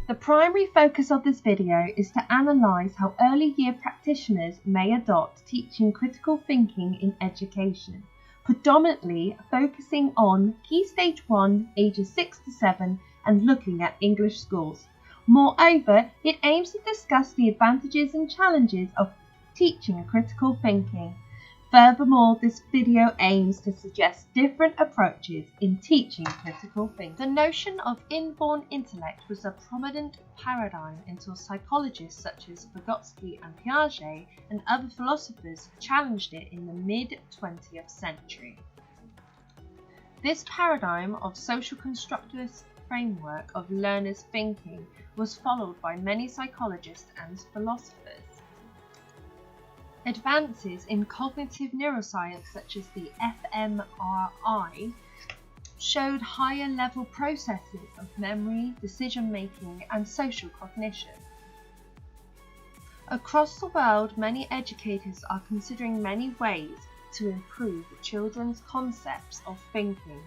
The primary focus of this video is to analyse how early year practitioners may adopt teaching critical thinking in education, predominantly focusing on Key Stage 1, ages 6 to 7, and looking at English schools. Moreover, it aims to discuss the advantages and challenges of teaching critical thinking. Furthermore, this video aims to suggest different approaches in teaching critical thinking. The notion of inborn intellect was a prominent paradigm until psychologists such as Vygotsky and Piaget and other philosophers challenged it in the mid-20th century. This paradigm of social constructivist framework of learners' thinking was followed by many psychologists and philosophers. Advances in cognitive neuroscience such as the fMRI showed higher level processes of memory, decision making and social cognition. Across the world, many educators are considering many ways to improve children's concepts of thinking.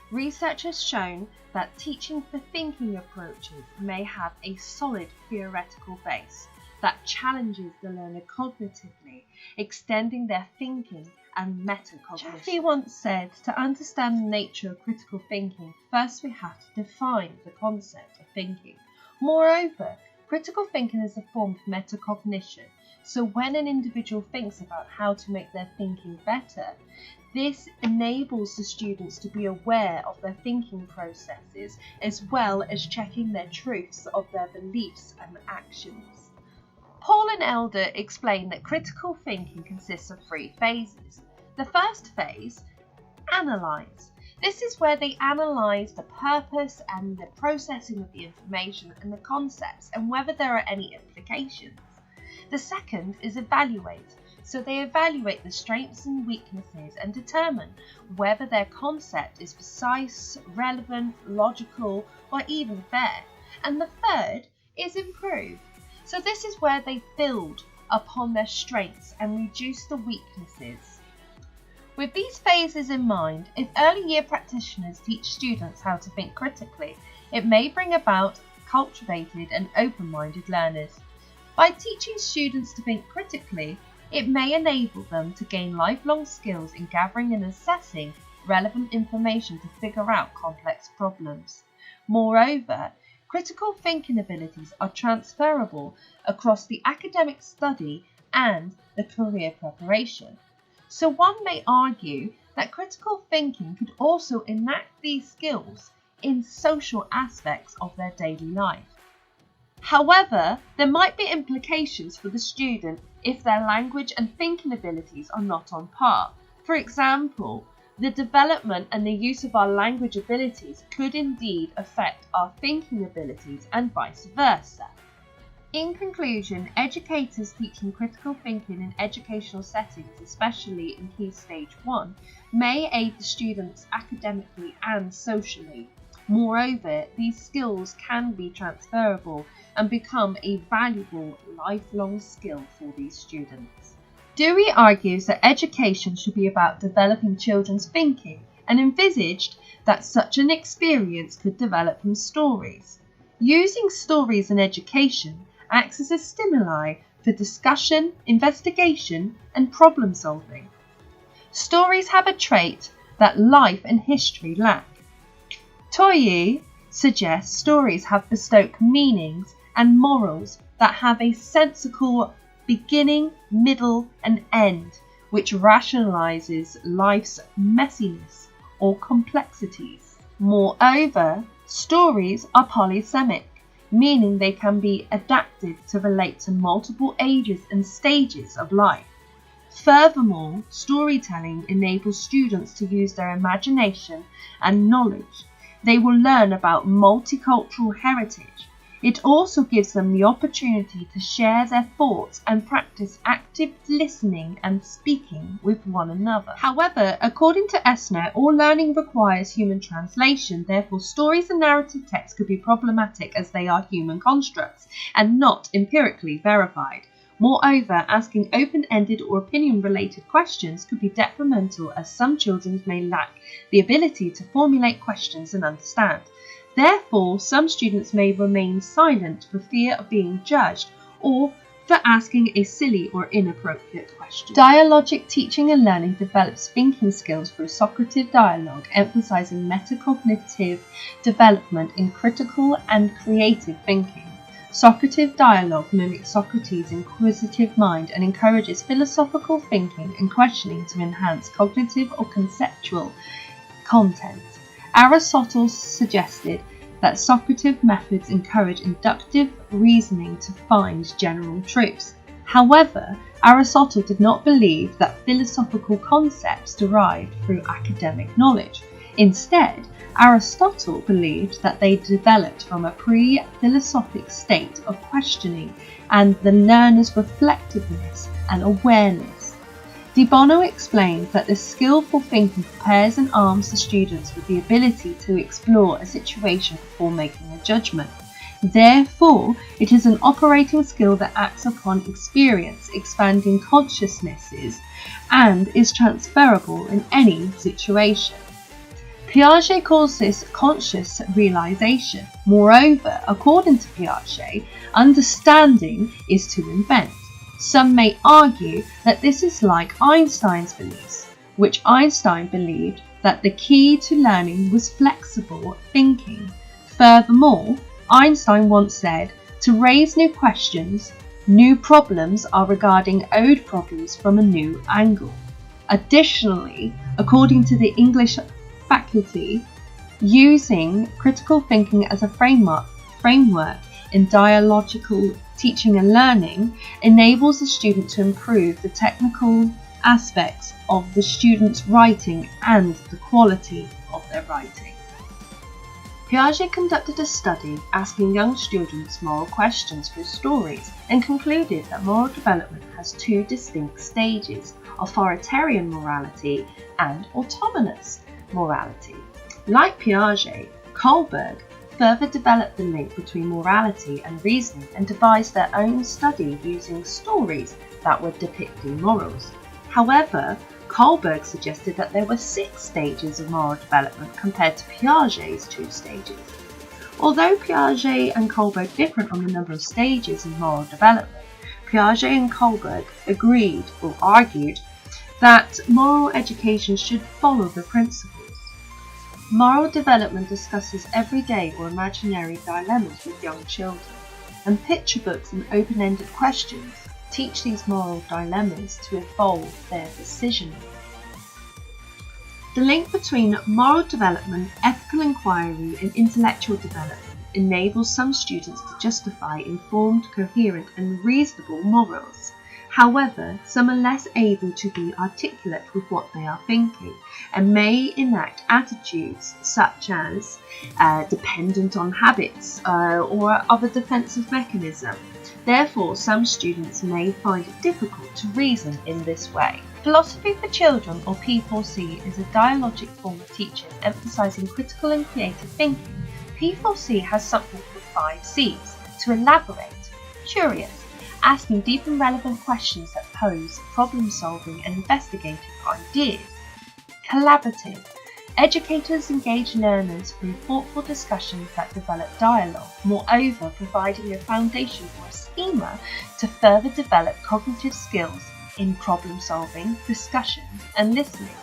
Research has shown that teaching for thinking approaches may have a solid theoretical base that challenges the learner cognitively, extending their thinking and metacognition. Jeffy once said, to understand the nature of critical thinking, first we have to define the concept of thinking. Moreover, critical thinking is a form of metacognition, so when an individual thinks about how to make their thinking better, this enables the students to be aware of their thinking processes as well as checking their truths of their beliefs and actions. Paul and Elder explain that critical thinking consists of 3 phases. The first phase, analyze. This is where they analyze the purpose and the processing of the information and the concepts and whether there are any implications. The second is evaluate. So they evaluate the strengths and weaknesses and determine whether their concept is precise, relevant, logical, or even fair. And the third is improve. So this is where they build upon their strengths and reduce the weaknesses. With these phases in mind, if early year practitioners teach students how to think critically, it may bring about cultivated and open-minded learners. By teaching students to think critically, it may enable them to gain lifelong skills in gathering and assessing relevant information to figure out complex problems. Moreover, critical thinking abilities are transferable across the academic study and the career preparation. So one may argue that critical thinking could also enact these skills in social aspects of their daily life. However, there might be implications for the student if their language and thinking abilities are not on par. For example, the development and the use of our language abilities could indeed affect our thinking abilities and vice versa. In conclusion, educators teaching critical thinking in educational settings, especially in Key Stage 1, may aid the students academically and socially. Moreover, these skills can be transferable and become a valuable lifelong skill for these students. Dewey argues that education should be about developing children's thinking and envisaged that such an experience could develop from stories. Using stories in education acts as a stimuli for discussion, investigation, and problem solving. Stories have a trait that life and history lack. Toye suggests stories have bespoke meanings and morals that have a sensical beginning, middle, and end, which rationalizes life's messiness or complexities. Moreover, stories are polysemic, meaning they can be adapted to relate to multiple ages and stages of life. Furthermore, storytelling enables students to use their imagination and knowledge. They will learn about multicultural heritage. It also gives them the opportunity to share their thoughts and practice active listening and speaking with one another. However, according to Esner, all learning requires human translation. Therefore, stories and narrative texts could be problematic as they are human constructs and not empirically verified. Moreover, asking open-ended or opinion-related questions could be detrimental as some children may lack the ability to formulate questions and understand. Therefore, some students may remain silent for fear of being judged or for asking a silly or inappropriate question. Dialogic teaching and learning develops thinking skills through Socrative dialogue, emphasizing metacognitive development in critical and creative thinking. Socrative dialogue mimics Socrates' inquisitive mind and encourages philosophical thinking and questioning to enhance cognitive or conceptual content. Aristotle suggested that Socrative methods encourage inductive reasoning to find general truths. However, Aristotle did not believe that philosophical concepts derived through academic knowledge. Instead, Aristotle believed that they developed from a pre-philosophic state of questioning and the learner's reflectiveness and awareness. De Bono explains that this skillful thinking prepares and arms the students with the ability to explore a situation before making a judgment. Therefore, it is an operating skill that acts upon experience, expanding consciousnesses, and is transferable in any situation. Piaget calls this conscious realization. Moreover, according to Piaget, understanding is to invent. Some may argue that this is like Einstein's beliefs, which Einstein believed that the key to learning was flexible thinking. Furthermore, Einstein once said, "To raise new questions, new problems are regarding old problems from a new angle." Additionally, according to the English faculty, using critical thinking as a framework in dialogical teaching and learning enables the student to improve the technical aspects of the student's writing and the quality of their writing. Piaget conducted a study asking young students moral questions through stories and concluded that moral development has two distinct stages: authoritarian morality and autonomous morality. Like Piaget, Kohlberg further developed the link between morality and reasoning and devised their own study using stories that were depicting morals. However, Kohlberg suggested that there were 6 stages of moral development compared to Piaget's 2 stages. Although Piaget and Kohlberg differed on the number of stages in moral development, Piaget and Kohlberg agreed or argued that moral education should follow the principles. Moral development discusses everyday or imaginary dilemmas with young children, and picture books and open-ended questions teach these moral dilemmas to evolve their decision-making. The link between moral development, ethical inquiry, and intellectual development enables some students to justify informed, coherent, and reasonable morals. However, some are less able to be articulate with what they are thinking and may enact attitudes such as dependent on habits or other defensive mechanism. Therefore, some students may find it difficult to reason in this way. Philosophy for children, or P4C, is a dialogic form of teaching emphasising critical and creative thinking. P4C has something called 5 C's. To elaborate: curious, asking deep and relevant questions that pose problem-solving and investigative ideas. Collaborative, educators engage learners through thoughtful discussions that develop dialogue, moreover providing a foundation for a schema to further develop cognitive skills in problem-solving, discussion, and listening.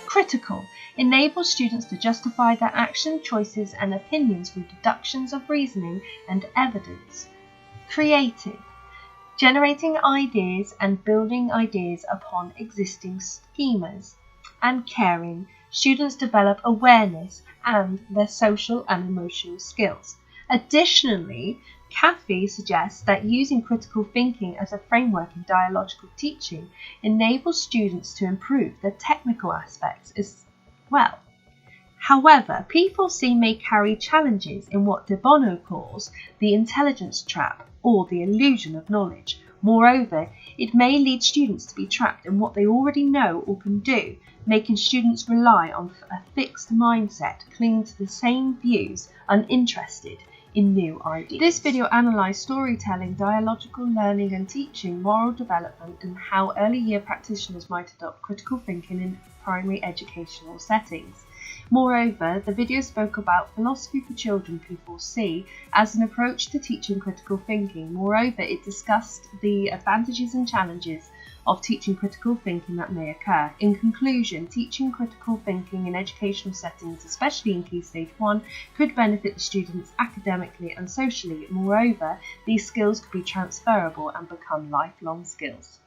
Critical, enables students to justify their action, choices, and opinions through deductions of reasoning and evidence. Creative, generating ideas and building ideas upon existing schemas. And caring, students develop awareness and their social and emotional skills. Additionally, Caffey suggests that using critical thinking as a framework in dialogical teaching enables students to improve their technical aspects as well. However, P4C may carry challenges in what De Bono calls the intelligence trap or the illusion of knowledge. Moreover, it may lead students to be trapped in what they already know or can do, making students rely on a fixed mindset, clinging to the same views, uninterested in new ideas. This video analysed storytelling, dialogical learning and teaching, moral development, and how early year practitioners might adopt critical thinking in primary educational settings. Moreover, the video spoke about philosophy for children P4C as an approach to teaching critical thinking. Moreover, it discussed the advantages and challenges of teaching critical thinking that may occur. In conclusion, teaching critical thinking in educational settings, especially in Key Stage 1, could benefit the students academically and socially. Moreover, these skills could be transferable and become lifelong skills.